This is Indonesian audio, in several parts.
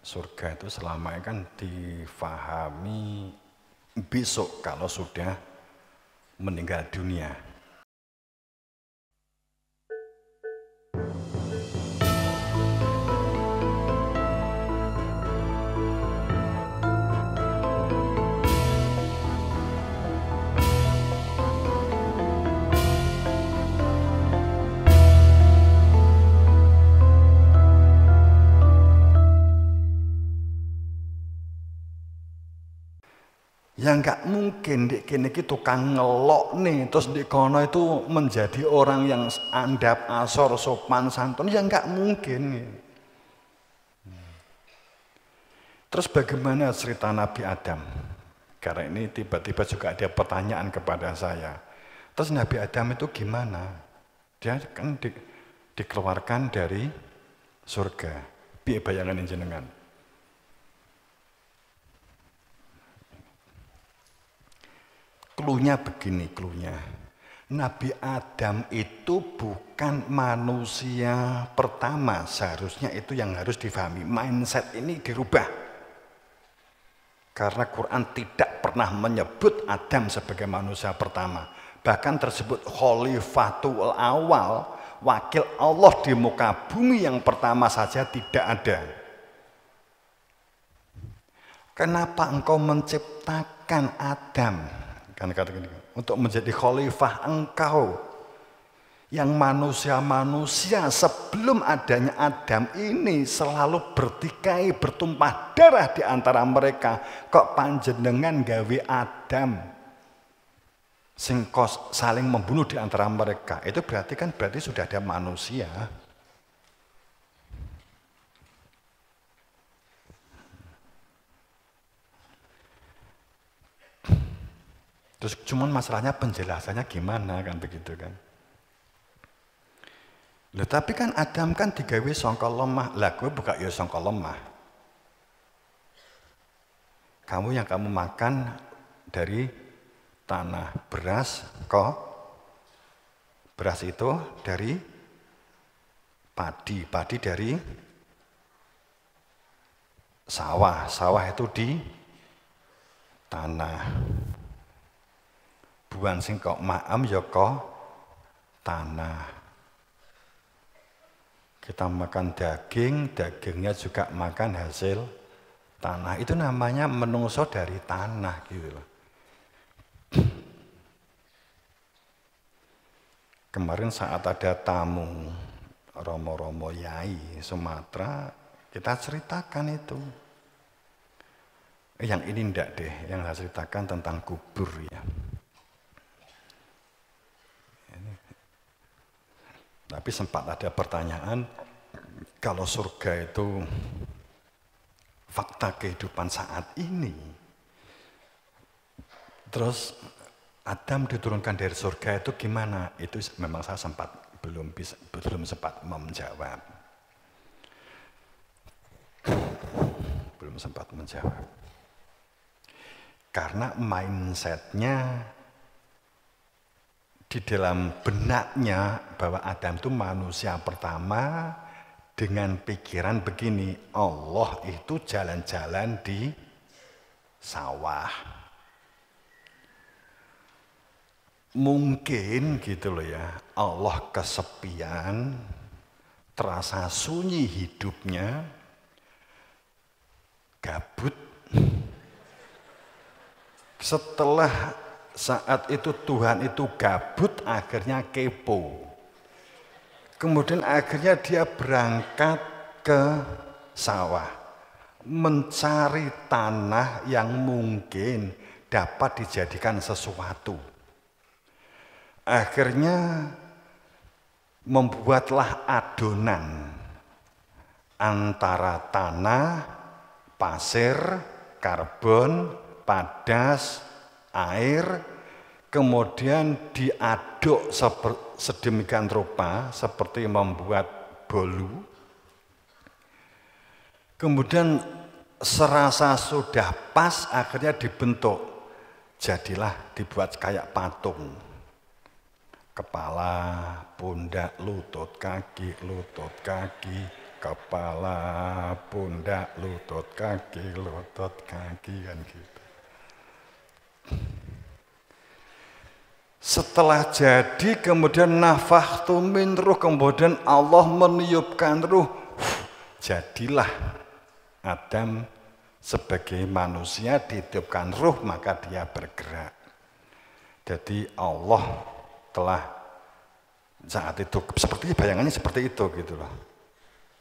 surga itu selama ini kan difahami besok kalau sudah meninggal dunia. Ya nggak mungkin di kini tukang ngelok nih, terus di kono itu menjadi orang yang andap, asor, sopan, santun, ya nggak mungkin. Terus bagaimana cerita Nabi Adam? Karena ini tiba-tiba juga ada pertanyaan kepada saya. Terus Nabi Adam itu gimana? Dia kan dikeluarkan dari surga. Piye bayangan jenengan? Klunya begini, klunya. Nabi Adam itu bukan manusia pertama, seharusnya itu yang harus difahami. Mindset ini dirubah. Karena Quran tidak pernah menyebut Adam sebagai manusia pertama. Bahkan tersebut Khalifatul Awal, wakil Allah di muka bumi yang pertama saja tidak ada. Kenapa engkau menciptakan Adam? Kan kata gini, untuk menjadi khalifah engkau yang manusia-manusia sebelum adanya Adam ini selalu bertikai, bertumpah darah di antara mereka. Kok panjenengan gawe Adam sing saling membunuh di antara mereka? Itu berarti sudah ada manusia. Terus cuman masalahnya penjelasannya gimana kan begitu kan. Loh, tapi kan Adam kan digawe sangka lemah. Lah gue buka ya sangka lemah. Kamu yang kamu makan dari tanah, beras kok. Beras itu dari padi, padi dari sawah, sawah itu di tanah. Buan sing kok maam ya kok tanah. Kita makan daging, dagingnya juga makan hasil tanah. Itu namanya menungso dari tanah gitu loh. Kemarin saat ada tamu Romo-Romo Yai Sumatera, kita ceritakan itu. Yang ini enggak deh, yang saya ceritakan tentang kubur ya. Tapi sempat ada pertanyaan, kalau surga itu fakta kehidupan saat ini, terus Adam diturunkan dari surga itu gimana? Itu memang saya belum sempat menjawab. Belum sempat menjawab. Karena mindsetnya di dalam benaknya bahwa Adam itu manusia pertama dengan pikiran begini, Allah itu jalan-jalan di sawah. Mungkin gitu loh ya, Allah kesepian, terasa sunyi hidupnya, gabut. Setelah saat itu Tuhan itu gabut, akhirnya kepo. Kemudian akhirnya dia berangkat ke sawah, mencari tanah yang mungkin dapat dijadikan sesuatu. Akhirnya membuatlah adonan antara tanah, pasir, karbon, padas, air, kemudian diaduk sedemikian rupa seperti membuat bolu. Kemudian serasa sudah pas, akhirnya dibentuk. Jadilah dibuat kayak patung. Kepala, pundak, lutut, kaki, kepala, pundak, lutut kaki kan gitu. Setelah jadi kemudian nafakhtu min ruh, kemudian Allah meniupkan ruh, jadilah Adam sebagai manusia ditiupkan ruh maka dia bergerak. Jadi Allah telah saat itu seperti bayangannya seperti itu gitu loh.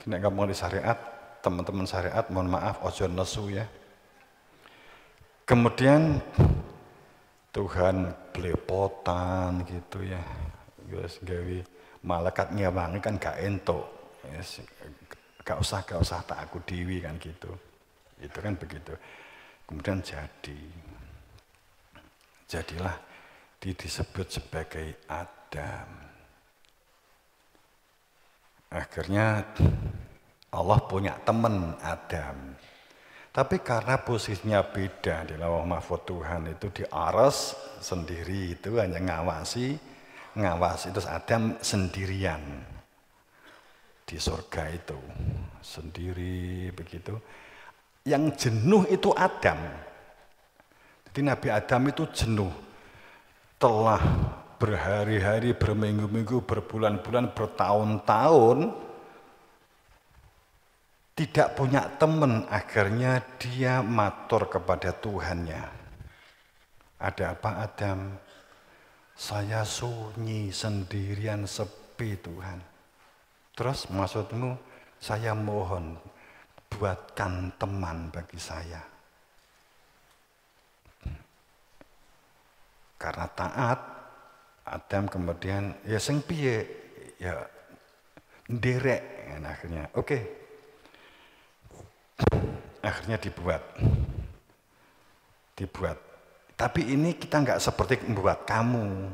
Nek ngomong di syariat, teman-teman syariat mohon maaf ojo nesu ya. Kemudian Tuhan belepotan gitu ya. Wis gawe malaikat ngewangi kan gak entuk. Yes, gak usah tak aku dewi kan gitu. Itu kan begitu. Kemudian jadilah disebut sebagai Adam. Akhirnya Allah punya teman Adam. Tapi karena posisinya beda di Lauh Mahfuz Tuhan itu di aras sendiri, itu hanya ngawasi terus Adam sendirian di surga itu sendiri begitu. Yang jenuh itu Adam. Jadi Nabi Adam itu jenuh, telah berhari-hari, berminggu-minggu, berbulan-bulan, bertahun-tahun tidak punya teman, akhirnya dia matur kepada Tuhannya. Ada apa Adam? Saya sunyi, sendirian, sepi Tuhan. Terus maksudmu, saya mohon buatkan teman bagi saya. Karena taat, Adam kemudian ya sing piye ya nderek akhirnya. Oke. Akhirnya dibuat. Tapi ini kita nggak seperti membuat kamu,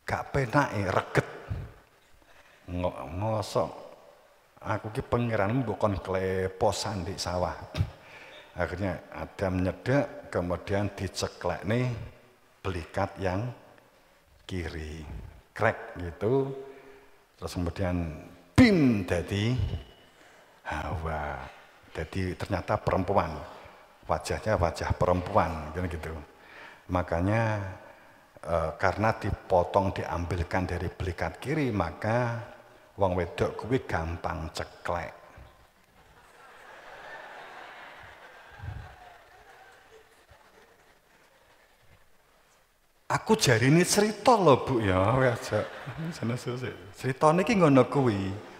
gak penak reget. Ngosok, aku ki pangeranmu bukan kleposan di sawah. Akhirnya Adam nyedek, kemudian diceklek nih belikat yang kiri, krek gitu. Terus kemudian bim jadi Hawa. Jadi ternyata perempuan, wajahnya wajah perempuan, gitu. Makanya karena dipotong diambilkan dari belikat kiri, maka wong wedok kuwi gampang ceklek. Aku jari ini cerita loh Bu ya, cerita ini ngono kuwi.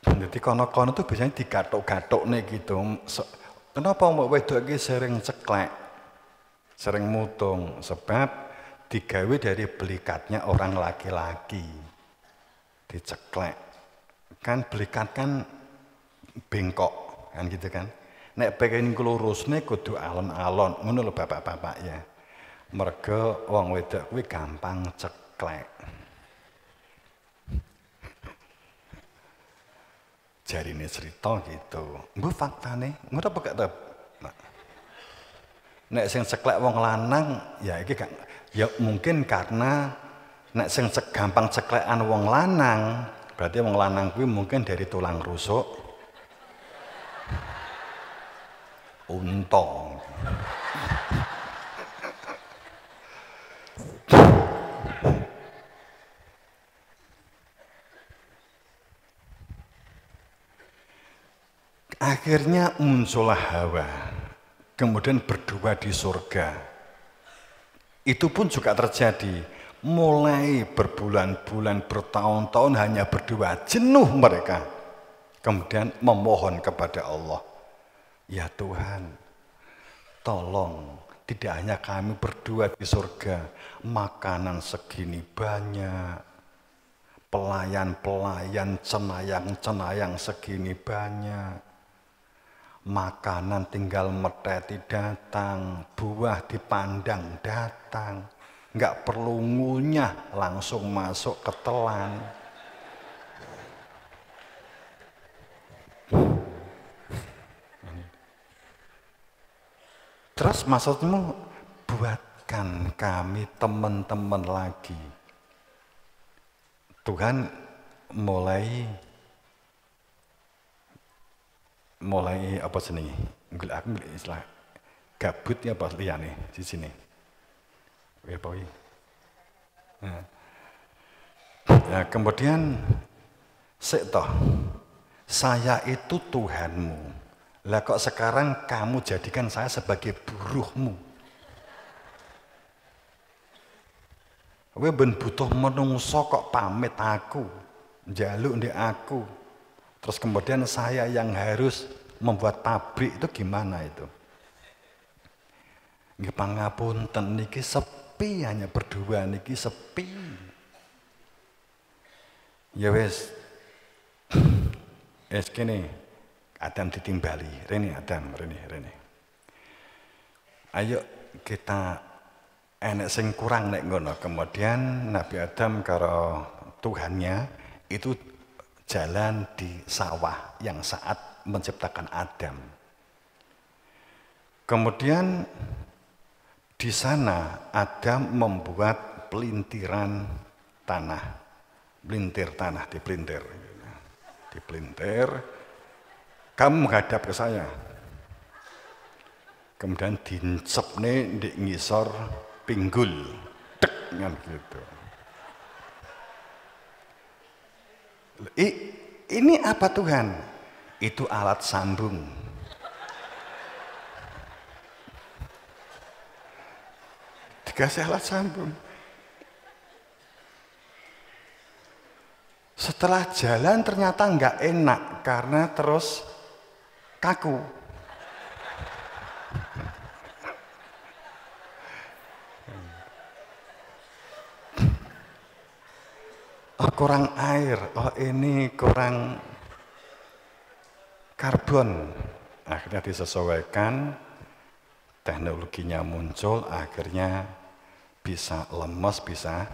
Jadi kono-kono tuh biasanya digatuk-gatuk nih gitu. Kenapa mbak wedok ini sering ceklek, sering mutung? Sebab digawe dari belikatnya orang laki-laki. Diceklek. Kan belikat kan bengkok, kan gitu kan. Nek pengen kelurus nih kudu alon-alon, ngono lho bapak-bapak ya. Mergo wong wedok kuwi gampang ceklek. Jari ini cerita gitu. Bu faktane, ngono apa gak tau? Nek sing ceklek wong lanang, ya iki gak, ya mungkin karena nek sing gampang ceklekan wong lanang, berarti wong lanang kuwi mungkin dari tulang rusuk unta. Akhirnya muncullah Hawa, kemudian berdua di surga. Itu pun juga terjadi, mulai berbulan-bulan, bertahun-tahun hanya berdua, jenuh mereka. Kemudian memohon kepada Allah, ya Tuhan, tolong tidak hanya kami berdua di surga, makanan segini banyak, pelayan-pelayan, cenayang-cenayang segini banyak, makanan tinggal meteti datang, buah dipandang datang, nggak perlu ngunyah langsung masuk ke telan. Terus maksudmu buatkan kami teman-teman lagi. Tuhan mulai mulai apa jenenge? Aku istilah gabut ya apa liyane di sini. Ya apa iki? Nah, kemudian toh, saya itu Tuhanmu. Lah kok sekarang kamu jadikan saya sebagai buruhmu? Kowe ben butuh menungso kok pamit aku, njaluk ndek aku. Terus kemudian saya yang harus membuat pabrik itu gimana itu? Nggih pangapunten niki sepi, hanya berdua niki sepi. Ya wes. Kene Adam ditimbali, rene Adam, rene. Ayo kita enek sing kurang nek ngono. Kemudian Nabi Adam karo Tuhannya itu jalan di sawah yang saat menciptakan Adam. Kemudian di sana Adam membuat pelintiran tanah, pelintir tanah, dipelintir. Kamu menghadap ke saya. Kemudian dincepne di ngisor pinggul, tek kan gitu. Ini apa Tuhan? Itu alat sambung. Dikasih alat sambung. Setelah jalan ternyata nggak enak karena terus kaku. Oh, kurang air, oh ini kurang karbon. Akhirnya disesuaikan, teknologinya muncul, akhirnya bisa lemes, bisa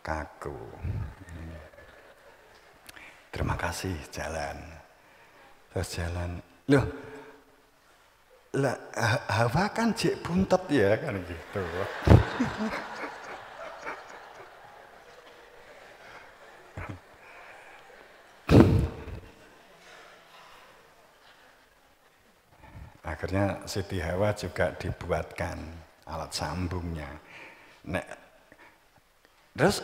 kaku. Terima kasih, jalan. Terus jalan. Loh, lah Hawa kan jek buntet ya kan gitu. Akhirnya Siti Hawa juga dibuatkan alat sambungnya. Nah, terus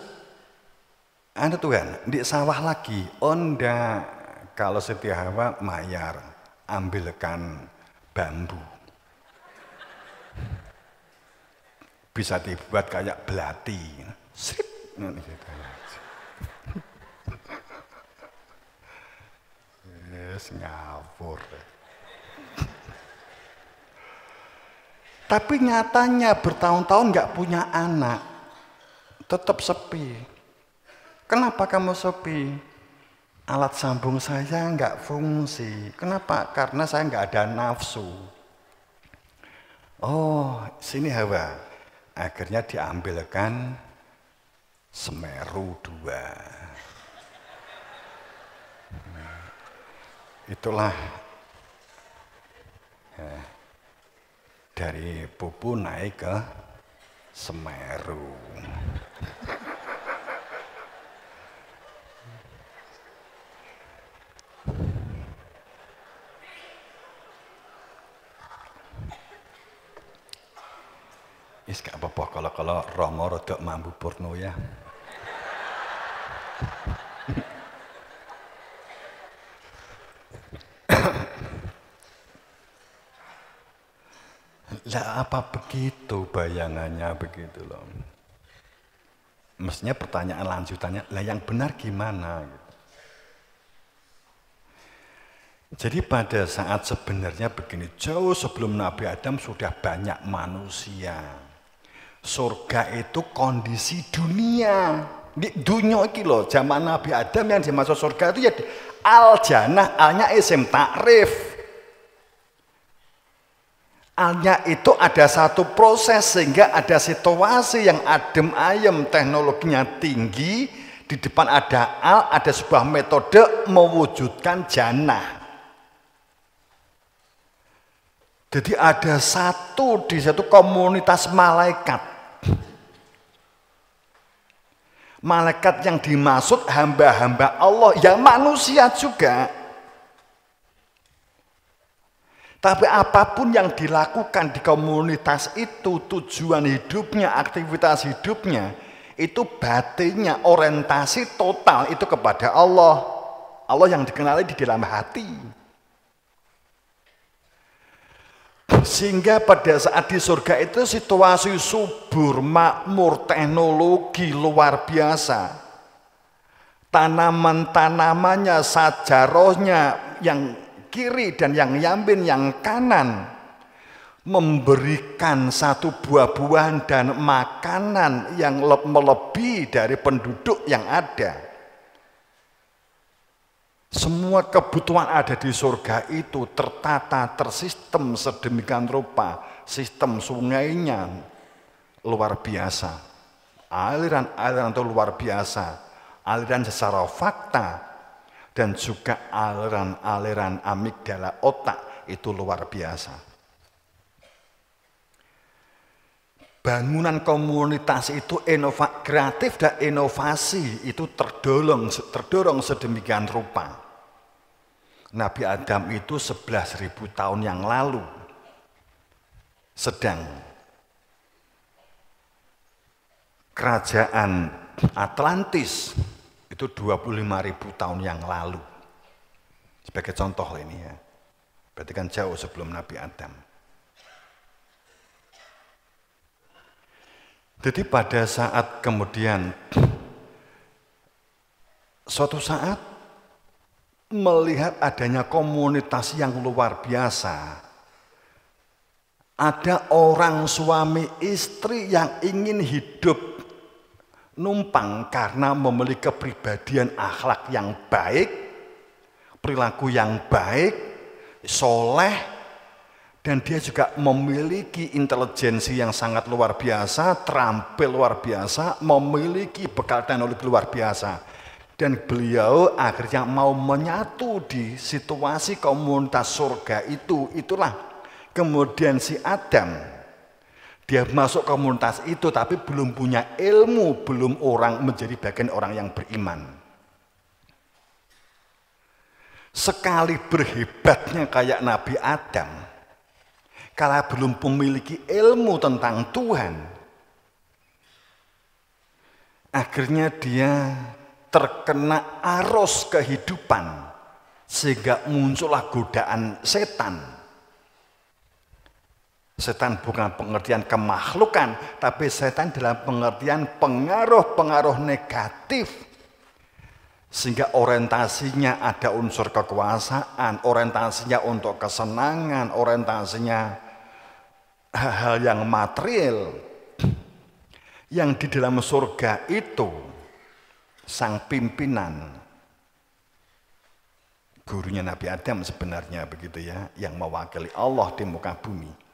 ada Tuhan di sawah lagi, onda kalau Siti Hawa mayar, ambilkan bambu. Bisa dibuat kayak belati. Sip, gitu. Yes, ngawur. Tapi nyatanya bertahun-tahun nggak punya anak, tetap sepi. Kenapa kamu sepi? Alat sambung saya nggak fungsi. Kenapa? Karena saya nggak ada nafsu. Oh, sini Hawa. Akhirnya diambilkan Semeru 2. Itulah dari Pupu naik ke Semeru. Is gak apa-apa kalau Romo rodok mambu purno ya. Lah apa begitu bayangannya begitu loh. Mestinya pertanyaan lanjutannya, lah yang benar gimana? Jadi pada saat sebenarnya begini, jauh sebelum Nabi Adam sudah banyak manusia. Surga itu kondisi dunia. Di dunia ini loh, zaman Nabi Adam yang dimaksud surga itu ya al-jannah, alnya isim takrif. Alnya itu ada satu proses sehingga ada situasi yang adem ayem, teknologinya tinggi, di depan ada al, ada sebuah metode mewujudkan jannah. Jadi ada di satu komunitas malaikat. Malaikat yang dimaksud hamba-hamba Allah, yang manusia juga. Tapi apapun yang dilakukan di komunitas itu, tujuan hidupnya, aktivitas hidupnya, itu batinnya, orientasi total itu kepada Allah. Allah yang dikenali di dalam hati. Sehingga pada saat di surga itu situasi subur, makmur, teknologi luar biasa. Tanaman-tanamannya, sajarohnya yang kiri dan yang yamin, yang kanan memberikan satu buah-buahan dan makanan yang melebihi dari penduduk yang ada. Semua kebutuhan ada di surga itu tertata, tersistem sedemikian rupa. Sistem sungainya luar biasa. Aliran-aliran itu luar biasa. Aliran secara fakta dan juga aliran-aliran amigdala otak itu luar biasa. Bangunan komunitas itu kreatif dan inovasi itu terdorong sedemikian rupa. Nabi Adam itu 11.000 tahun yang lalu sedang kerajaan Atlantis itu 25.000 tahun yang lalu. Sebagai contoh ini ya. Berarti kan jauh sebelum Nabi Adam. Jadi pada saat kemudian suatu saat melihat adanya komunitas yang luar biasa. Ada orang suami istri yang ingin hidup numpang karena memiliki kepribadian akhlak yang baik, perilaku yang baik, soleh, dan dia juga memiliki intelijensi yang sangat luar biasa, terampil luar biasa, memiliki bekal teknologi luar biasa. Dan beliau akhirnya mau menyatu di situasi komunitas surga itu. Itulah kemudian si Adam. Dia masuk komunitas itu tapi belum punya ilmu, belum orang menjadi bagian orang yang beriman. Sekali berhebatnya kayak Nabi Adam, kalau belum memiliki ilmu tentang Tuhan, akhirnya dia terkena arus kehidupan sehingga muncullah godaan setan. Setan bukan pengertian kemakhlukan, tapi setan dalam pengertian pengaruh-pengaruh negatif. Sehingga orientasinya ada unsur kekuasaan, orientasinya untuk kesenangan, orientasinya hal-hal yang material. Yang di dalam surga itu, sang pimpinan, gurunya Nabi Adam sebenarnya begitu ya, yang mewakili Allah di muka bumi.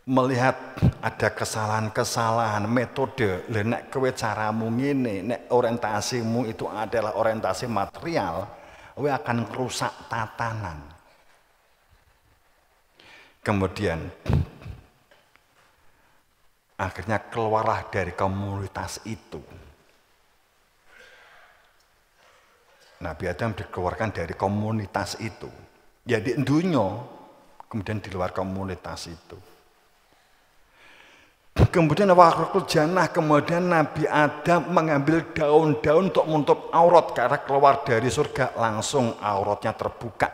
Melihat ada kesalahan-kesalahan metode, nek kowe caramu ngene, nek orientasimu itu adalah orientasi material, kowe akan merusak tatanan. Kemudian akhirnya keluarlah dari komunitas itu. Nabi Adam dikeluarkan dari komunitas itu. Ya di dunia, kemudian di luar komunitas itu. Kemudian waktu jannah, kemudian Nabi Adam mengambil daun-daun untuk menutup aurat karena keluar dari surga langsung auratnya terbuka.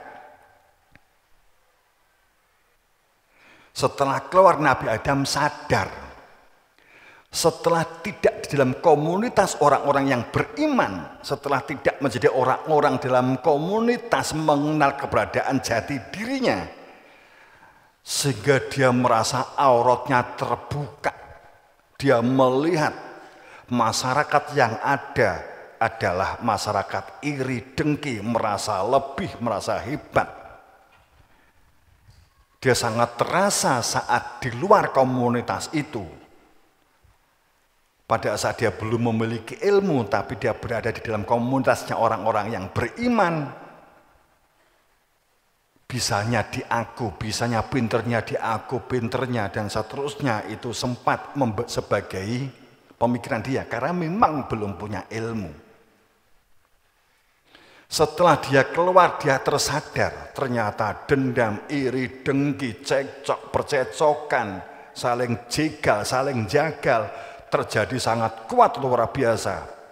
Setelah keluar Nabi Adam sadar, setelah tidak di dalam komunitas orang-orang yang beriman, setelah tidak menjadi orang-orang dalam komunitas mengenal keberadaan jati dirinya, sehingga dia merasa auratnya terbuka. Dia melihat masyarakat yang ada adalah masyarakat iri dengki, merasa lebih, merasa hebat. Dia sangat terasa saat di luar komunitas itu. Pada saat dia belum memiliki ilmu, tapi dia berada di dalam komunitasnya orang-orang yang beriman. Bisanya diaku, bisanya pinternya diaku, pinternya dan seterusnya itu sempat sebagai pemikiran dia karena memang belum punya ilmu. Setelah dia keluar, dia tersadar ternyata dendam, iri, dengki, cekcok, percecokan, saling jegal, saling jagal terjadi sangat kuat luar biasa.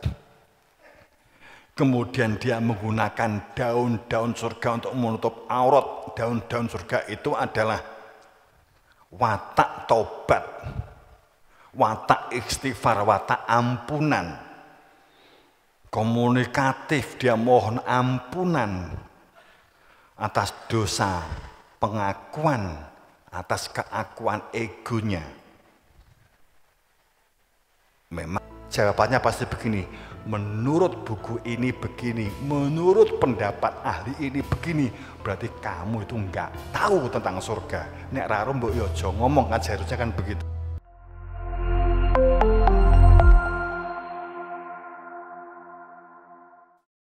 Kemudian dia menggunakan daun-daun surga untuk menutup aurat. Daun-daun surga itu adalah watak tobat, watak istighfar, watak ampunan. Komunikatif, dia mohon ampunan atas dosa, pengakuan atas keakuan egonya. Memang jawabannya pasti begini, menurut buku ini begini, menurut pendapat ahli ini begini, berarti kamu itu nggak tahu tentang surga. Nek raro mbok yo aja ngomong kan, seharusnya kan begitu.